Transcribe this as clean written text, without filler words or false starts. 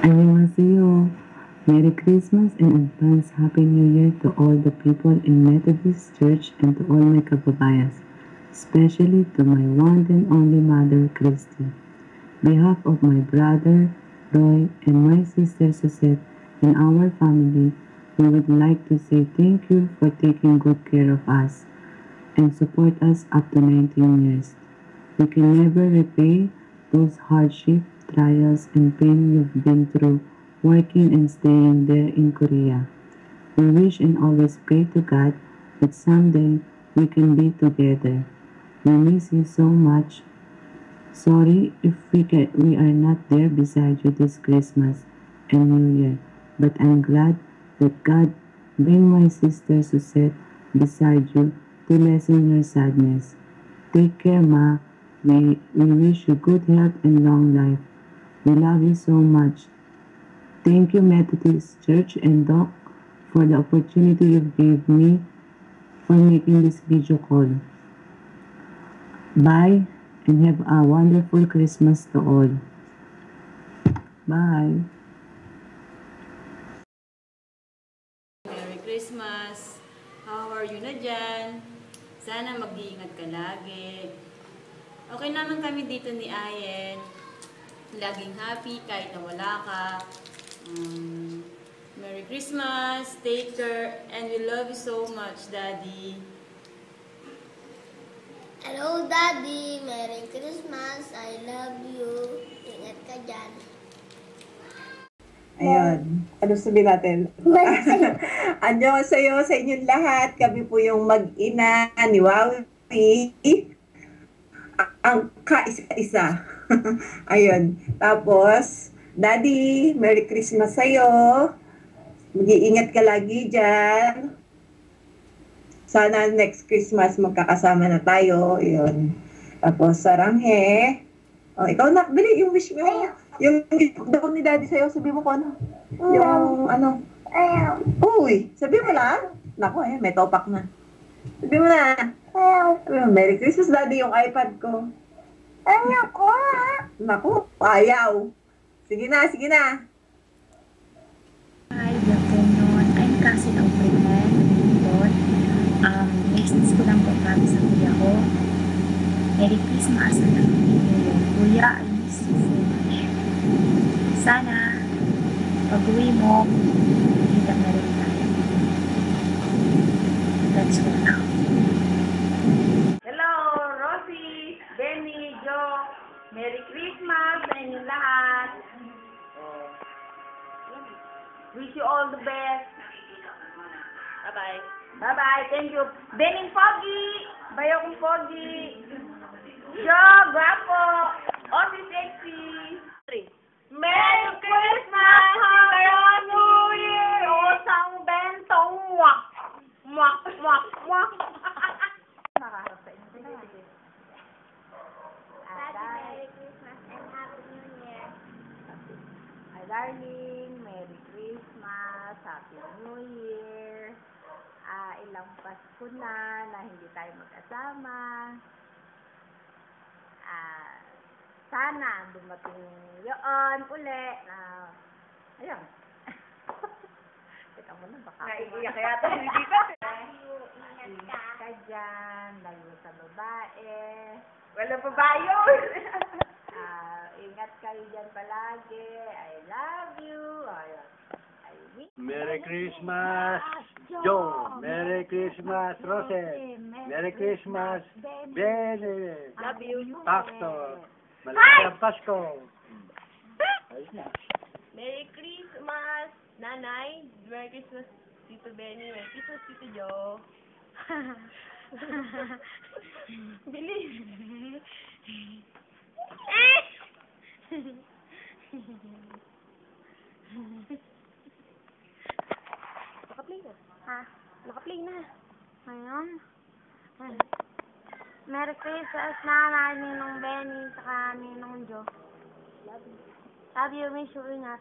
Annyeonghaseyo. Merry Christmas and advance Happy New Year to all the people in Methodist Church and to all my kababayas, especially to my one and only mother, Christy. Behalf of my brother, Roy, and my sister, Suzette, and our family, we would like to say thank you for taking good care of us and support us up to 19 years. We can never repay those hardships, trials, and pain you've been through working and staying there in Korea. We wish and always pray to God that someday we can be together. We miss you so much. Sorry if we are not there beside you this Christmas and New Year, but I'm glad that God bring my sister Suzette beside you to lessen your sadness. Take care, Ma. We wish you good health and long life. We love you so much. Thank you, Methodist Church and Doc, for the opportunity you gave me for making this video call. Bye, and have a wonderful Christmas to all. Bye. Merry Christmas! How are you na dyan? Sana mag-iingat ka lagi. Okay naman kami dito ni Ayen. Laging happy kahit na wala ka. Merry Christmas, take care, and we love you so much, Daddy. Hello, Daddy. Merry Christmas. I love you. Ingat ka dyan. Ayun. Ano sabihin natin? Annyeonghaseyo sa inyong lahat. Kami po yung mag-ina ni Wawi. Ang kaisa-isa. Ayun. Tapos, Daddy, Merry Christmas sa'yo. Mag-iingat ka lagi dyan. Sana next Christmas magkakasama na tayo. Yun. Tapos, saranghe. Oh, ikaw na, bili yung wish mo. Yung daw ni Daddy sa'yo, sabi mo ko ano? Yung ano? Uy, sabi mo lang. Naku may topak na. Sabi mo na. Sabi mo, Merry Christmas, Daddy, yung iPad ko. Ayoko. Naku, ayaw. Sige na, sige na. Hi, good afternoon. I'm Cassie Alfredo. Message ko lang po kami sa kuya ko. Merry Christmas and Happy New Year. Kuya, I miss you so much. Sana, pag-uwi mo, kita na rin tayo. That's all now. Hello, Rosie, Benny, Joe. Merry Christmas sa inyong lahat. Wish you all the best. Bye-bye. Bye-bye. Thank you. Benny Foggy. Bayo kong Foggy. Joe, guwapo. Osi sexy. Merry Christmas! Happy New Year! Osang bentong mwak! Mwak, mwak, mwak! Nakaharap sa inyo. Merry Christmas and Happy New Year. Hi, darling. Merry Christmas. Happy New Year. Ilang Pasko na hindi tayo magkasama. Sana dumating yun uli na ayun. Teka mo na baka naiiyak yata hindi ka. Ingat ka dyan, lalo sa babae. Walang babayo. Ingat kayo dyan palagi. I love you. Ayun. Merry Christmas, Joe. Merry Christmas, Rosette. Merry Christmas, Benny. Love you. Pastor. Maligayang Pasko. Merry Christmas, Nanay. Merry Christmas, Tito Benny. Merry Christmas, Tito Joe. Bilis. Naka-play na. Ha? Naka-play na. Ngayon? Merry Christmas, Nanay, Ninong Benny, saka Ninong Joe. Love you, miss you, ingat.